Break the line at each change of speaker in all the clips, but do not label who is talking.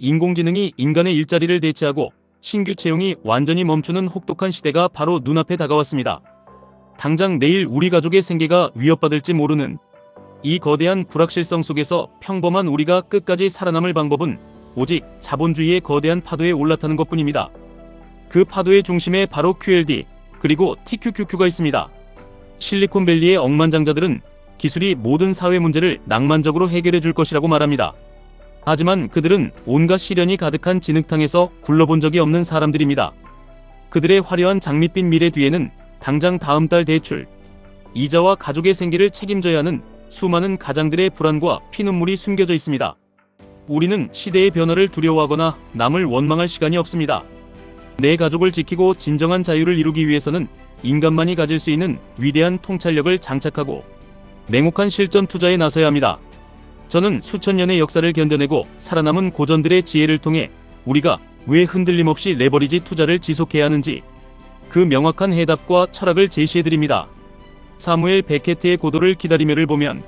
인공지능이 인간의 일자리를 대체하고 신규 채용이 완전히 멈추는 혹독한 시대가 바로 눈앞에 다가왔습니다. 당장 내일 우리 가족의 생계가 위협받을지 모르는 이 거대한 불확실성 속에서 평범한 우리가 끝까지 살아남을 방법은 오직 자본주의의 거대한 파도에 올라타는 것뿐입니다. 그 파도의 중심에 바로 QLD 그리고 TQQQ가 있습니다. 실리콘밸리의 억만장자들은 기술이 모든 사회 문제를 낭만적으로 해결해 줄 것이라고 말합니다. 하지만 그들은 온갖 시련이 가득한 진흙탕에서 굴러본 적이 없는 사람들입니다. 그들의 화려한 장밋빛 미래 뒤에는 당장 다음 달 대출, 이자와 가족의 생계를 책임져야 하는 수많은 가장들의 불안과 피눈물이 숨겨져 있습니다. 우리는 시대의 변화를 두려워하거나 남을 원망할 시간이 없습니다. 내 가족을 지키고 진정한 자유를 이루기 위해서는 인간만이 가질 수 있는 위대한 통찰력을 장착하고 맹혹한 실전 투자에 나서야 합니다. 저는 수천 년의 역사를 견뎌내고 살아남은 고전들의 지혜를 통해 우리가 왜 흔들림 없이 레버리지 투자를 지속해야 하는지 그 명확한 해답과 철학을 제시해드립니다. 사무엘 베케트의 고도를 기다리며를 보면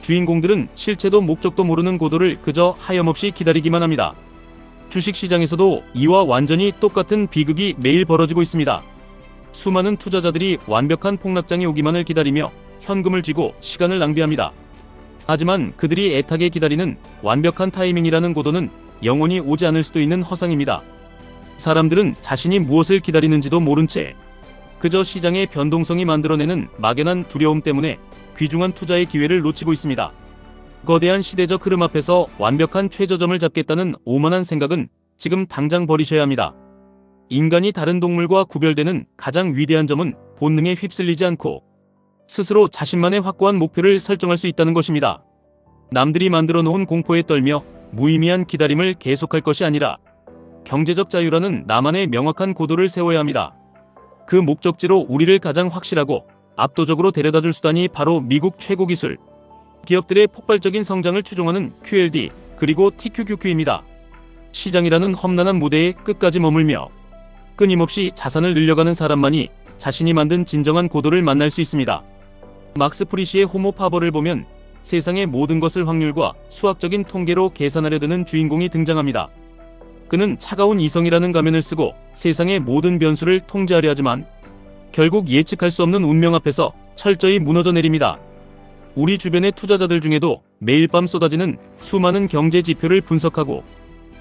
주인공들은 실체도 목적도 모르는 고도를 그저 하염없이 기다리기만 합니다. 주식시장에서도 이와 완전히 똑같은 비극이 매일 벌어지고 있습니다. 수많은 투자자들이 완벽한 폭락장이 오기만을 기다리며 현금을 쥐고 시간을 낭비합니다. 하지만 그들이 애타게 기다리는 완벽한 타이밍이라는 고도는 영원히 오지 않을 수도 있는 허상입니다. 사람들은 자신이 무엇을 기다리는지도 모른 채 그저 시장의 변동성이 만들어내는 막연한 두려움 때문에 귀중한 투자의 기회를 놓치고 있습니다. 거대한 시대적 흐름 앞에서 완벽한 최저점을 잡겠다는 오만한 생각은 지금 당장 버리셔야 합니다. 인간이 다른 동물과 구별되는 가장 위대한 점은 본능에 휩쓸리지 않고 스스로 자신만의 확고한 목표를 설정할 수 있다는 것입니다. 남들이 만들어 놓은 공포에 떨며 무의미한 기다림을 계속할 것이 아니라 경제적 자유라는 나만의 명확한 고도를 세워야 합니다. 그 목적지로 우리를 가장 확실하고 압도적으로 데려다줄 수단이 바로 미국 최고 기술 기업들의 폭발적인 성장을 추종하는 QLD 그리고 TQQQ입니다. 시장이라는 험난한 무대에 끝까지 머물며 끊임없이 자산을 늘려가는 사람만이 자신이 만든 진정한 고도를 만날 수 있습니다. 막스 프리시의 호모 파버를 보면 세상의 모든 것을 확률과 수학적인 통계로 계산하려 드는 주인공이 등장합니다. 그는 차가운 이성이라는 가면을 쓰고 세상의 모든 변수를 통제하려 하지만 결국 예측할 수 없는 운명 앞에서 철저히 무너져 내립니다. 우리 주변의 투자자들 중에도 매일 밤 쏟아지는 수많은 경제 지표를 분석하고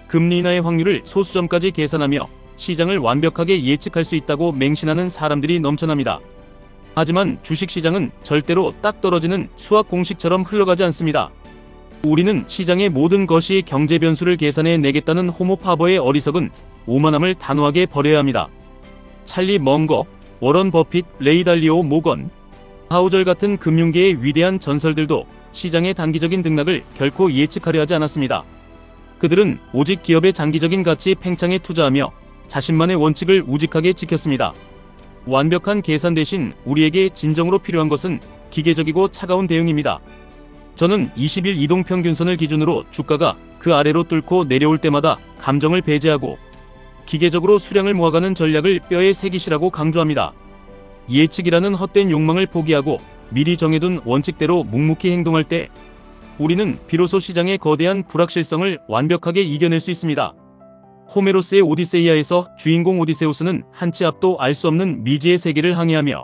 금리 인하의 확률을 소수점까지 계산하며 시장을 완벽하게 예측할 수 있다고 맹신하는 사람들이 넘쳐납니다. 하지만 주식시장은 절대로 딱 떨어지는 수학 공식처럼 흘러가지 않습니다. 우리는 시장의 모든 것이 경제 변수를 계산해 내겠다는 호모 파버의 어리석은 오만함을 단호하게 버려야 합니다. 찰리 멍거, 워런 버핏, 레이 달리오 모건, 하우절 같은 금융계의 위대한 전설들도 시장의 단기적인 등락을 결코 예측하려 하지 않았습니다. 그들은 오직 기업의 장기적인 가치 팽창에 투자하며 자신만의 원칙을 우직하게 지켰습니다. 완벽한 계산 대신 우리에게 진정으로 필요한 것은 기계적이고 차가운 대응입니다. 저는 20일 이동평균선을 기준으로 주가가 그 아래로 뚫고 내려올 때마다 감정을 배제하고 기계적으로 수량을 모아가는 전략을 뼈에 새기시라고 강조합니다. 예측이라는 헛된 욕망을 포기하고 미리 정해둔 원칙대로 묵묵히 행동할 때 우리는 비로소 시장의 거대한 불확실성을 완벽하게 이겨낼 수 있습니다. 호메로스의 오디세이아에서 주인공 오디세우스는 한치 앞도 알 수 없는 미지의 세계를 항해하며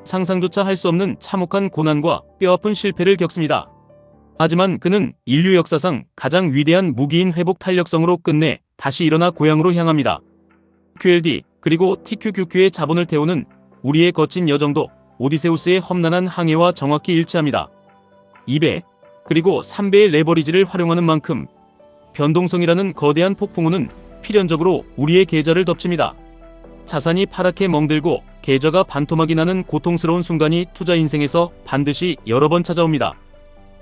상상조차 할 수 없는 참혹한 고난과 뼈아픈 실패를 겪습니다. 하지만 그는 인류 역사상 가장 위대한 무기인 회복 탄력성으로 끝내 다시 일어나 고향으로 향합니다. QLD 그리고 TQQQ의 자본을 태우는 우리의 거친 여정도 오디세우스의 험난한 항해와 정확히 일치합니다. 2배 그리고 3배의 레버리지를 활용하는 만큼 변동성이라는 거대한 폭풍우는 필연적으로 우리의 계좌를 덮칩니다. 자산이 파랗게 멍들고 계좌가 반토막이 나는 고통스러운 순간이 투자 인생에서 반드시 여러 번 찾아옵니다.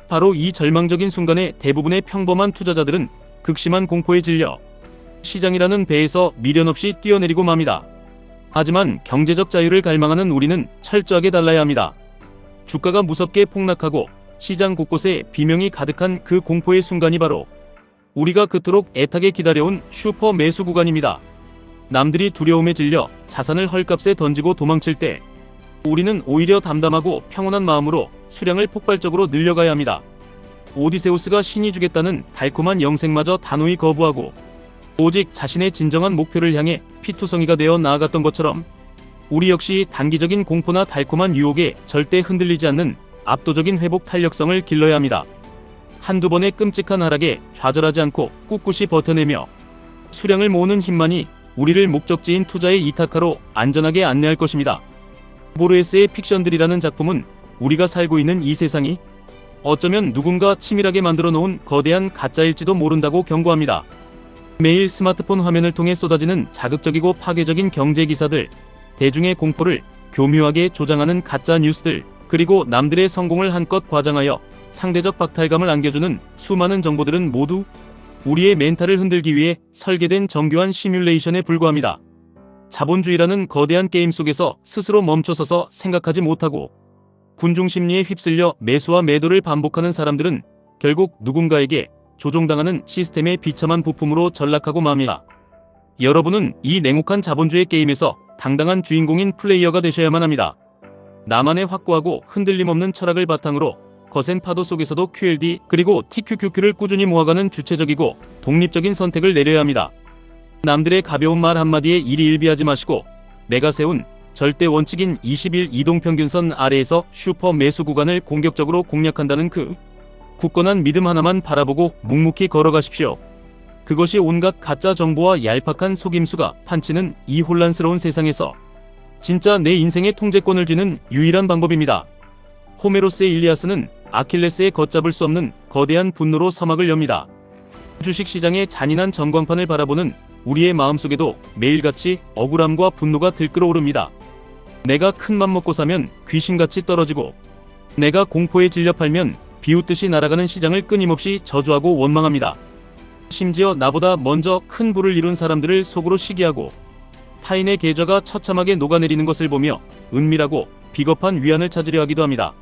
바로 이 절망적인 순간에 대부분의 평범한 투자자들은 극심한 공포에 질려 시장이라는 배에서 미련 없이 뛰어내리고 맙니다. 하지만 경제적 자유를 갈망하는 우리는 철저하게 달라야 합니다. 주가가 무섭게 폭락하고 시장 곳곳에 비명이 가득한 그 공포의 순간이 바로 우리가 그토록 애타게 기다려온 슈퍼 매수 구간입니다. 남들이 두려움에 질려 자산을 헐값에 던지고 도망칠 때 우리는 오히려 담담하고 평온한 마음으로 수량을 폭발적으로 늘려가야 합니다. 오디세우스가 신이 주겠다는 달콤한 영생마저 단호히 거부하고 오직 자신의 진정한 목표를 향해 피투성이가 되어 나아갔던 것처럼 우리 역시 단기적인 공포나 달콤한 유혹에 절대 흔들리지 않는 압도적인 회복 탄력성을 길러야 합니다. 한두 번의 끔찍한 하락에 좌절하지 않고 꿋꿋이 버텨내며 수량을 모으는 힘만이 우리를 목적지인 투자의 이타카로 안전하게 안내할 것입니다. 보르헤스의 픽션들이라는 작품은 우리가 살고 있는 이 세상이 어쩌면 누군가 치밀하게 만들어 놓은 거대한 가짜일지도 모른다고 경고합니다. 매일 스마트폰 화면을 통해 쏟아지는 자극적이고 파괴적인 경제 기사들, 대중의 공포를 교묘하게 조장하는 가짜 뉴스들, 그리고 남들의 성공을 한껏 과장하여 상대적 박탈감을 안겨주는 수많은 정보들은 모두 우리의 멘탈을 흔들기 위해 설계된 정교한 시뮬레이션에 불과합니다. 자본주의라는 거대한 게임 속에서 스스로 멈춰서서 생각하지 못하고 군중 심리에 휩쓸려 매수와 매도를 반복하는 사람들은 결국 누군가에게 조종당하는 시스템의 비참한 부품으로 전락하고 맙니다. 여러분은 이 냉혹한 자본주의 게임에서 당당한 주인공인 플레이어가 되셔야만 합니다. 나만의 확고하고 흔들림 없는 철학을 바탕으로 거센 파도 속에서도 QLD 그리고 TQQQ를 꾸준히 모아가는 주체적이고 독립적인 선택을 내려야 합니다. 남들의 가벼운 말 한마디에 일희일비하지 마시고 내가 세운 절대 원칙인 20일 이동평균선 아래에서 슈퍼 매수 구간을 공격적으로 공략한다는 그 굳건한 믿음 하나만 바라보고 묵묵히 걸어가십시오. 그것이 온갖 가짜 정보와 얄팍한 속임수가 판치는 이 혼란스러운 세상에서 진짜 내 인생의 통제권을 쥐는 유일한 방법입니다. 호메로스의 일리아스는 아킬레스의 걷잡을 수 없는 거대한 분노로 서막을 엽니다. 주식시장의 잔인한 전광판을 바라보는 우리의 마음속에도 매일같이 억울함과 분노가 들끓어오릅니다. 내가 큰맘 먹고 사면 귀신같이 떨어지고 내가 공포에 질려 팔면 비웃듯이 날아가는 시장을 끊임없이 저주하고 원망합니다. 심지어 나보다 먼저 큰 부를 이룬 사람들을 속으로 시기하고 타인의 계좌가 처참하게 녹아내리는 것을 보며 은밀하고 비겁한 위안을 찾으려 하기도 합니다.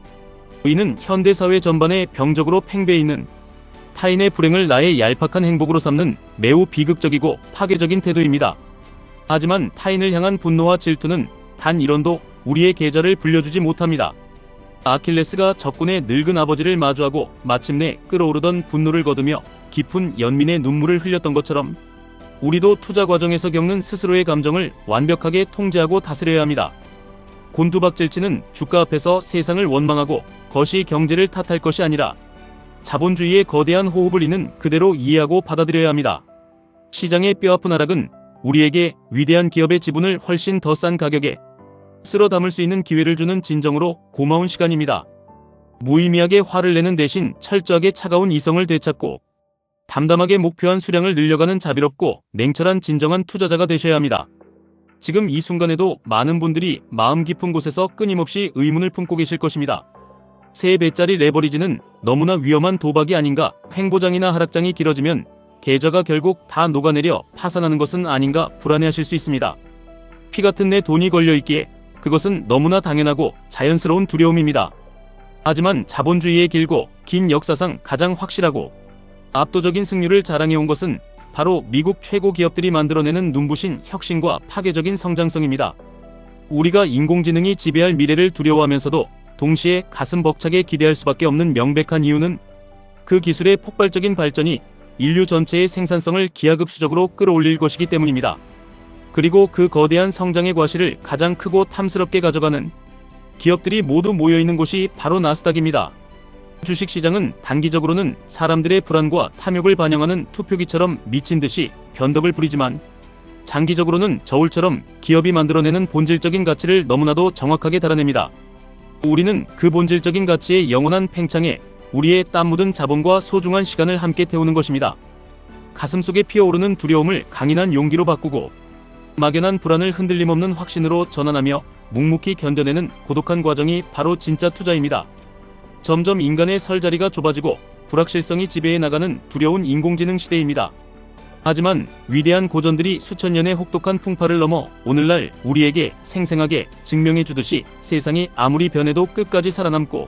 이는 현대사회 전반에 병적으로 팽배해 있는 타인의 불행을 나의 얄팍한 행복으로 삼는 매우 비극적이고 파괴적인 태도입니다. 하지만 타인을 향한 분노와 질투는 단 1원도 우리의 계좌를 불려주지 못합니다. 아킬레스가 적군의 늙은 아버지를 마주하고 마침내 끓어오르던 분노를 거두며 깊은 연민의 눈물을 흘렸던 것처럼 우리도 투자 과정에서 겪는 스스로의 감정을 완벽하게 통제하고 다스려야 합니다. 곤두박질치는 주가 앞에서 세상을 원망하고 거시 경제를 탓할 것이 아니라 자본주의의 거대한 호흡을 이는 그대로 이해하고 받아들여야 합니다. 시장의 뼈아픈 하락은 우리에게 위대한 기업의 지분을 훨씬 더 싼 가격에 쓸어 담을 수 있는 기회를 주는 진정으로 고마운 시간입니다. 무의미하게 화를 내는 대신 철저하게 차가운 이성을 되찾고 담담하게 목표한 수량을 늘려가는 자비롭고 냉철한 진정한 투자자가 되셔야 합니다. 지금 이 순간에도 많은 분들이 마음 깊은 곳에서 끊임없이 의문을 품고 계실 것입니다. 3배짜리 레버리지는 너무나 위험한 도박이 아닌가, 횡보장이나 하락장이 길어지면 계좌가 결국 다 녹아내려 파산하는 것은 아닌가 불안해하실 수 있습니다. 피 같은 내 돈이 걸려있기에 그것은 너무나 당연하고 자연스러운 두려움입니다. 하지만 자본주의의 길고 긴 역사상 가장 확실하고 압도적인 승률을 자랑해온 것은 바로 미국 최고 기업들이 만들어내는 눈부신 혁신과 파괴적인 성장성입니다. 우리가 인공지능이 지배할 미래를 두려워하면서도 동시에 가슴 벅차게 기대할 수밖에 없는 명백한 이유는 그 기술의 폭발적인 발전이 인류 전체의 생산성을 기하급수적으로 끌어올릴 것이기 때문입니다. 그리고 그 거대한 성장의 과실을 가장 크고 탐스럽게 가져가는 기업들이 모두 모여있는 곳이 바로 나스닥입니다. 주식시장은 단기적으로는 사람들의 불안과 탐욕을 반영하는 투표기처럼 미친듯이 변덕을 부리지만 장기적으로는 저울처럼 기업이 만들어내는 본질적인 가치를 너무나도 정확하게 달아냅니다. 우리는 그 본질적인 가치의 영원한 팽창에 우리의 땀 묻은 자본과 소중한 시간을 함께 태우는 것입니다. 가슴속에 피어오르는 두려움을 강인한 용기로 바꾸고 막연한 불안을 흔들림 없는 확신으로 전환하며 묵묵히 견뎌내는 고독한 과정이 바로 진짜 투자입니다. 점점 인간의 설 자리가 좁아지고 불확실성이 지배해 나가는 두려운 인공지능 시대입니다. 하지만 위대한 고전들이 수천 년의 혹독한 풍파를 넘어 오늘날 우리에게 생생하게 증명해 주듯이 세상이 아무리 변해도 끝까지 살아남고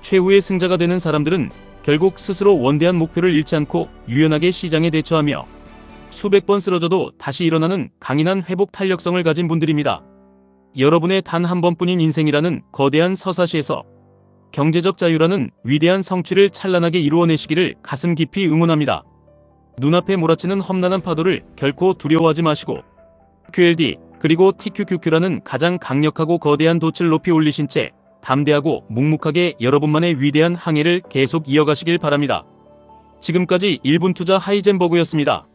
최후의 승자가 되는 사람들은 결국 스스로 원대한 목표를 잃지 않고 유연하게 시장에 대처하며 수백 번 쓰러져도 다시 일어나는 강인한 회복 탄력성을 가진 분들입니다. 여러분의 단 한 번뿐인 인생이라는 거대한 서사시에서 경제적 자유라는 위대한 성취를 찬란하게 이루어내시기를 가슴 깊이 응원합니다. 눈앞에 몰아치는 험난한 파도를 결코 두려워하지 마시고 QLD 그리고 TQQQ라는 가장 강력하고 거대한 돛을 높이 올리신 채 담대하고 묵묵하게 여러분만의 위대한 항해를 계속 이어가시길 바랍니다. 지금까지 1분 투자 하이젠버그였습니다.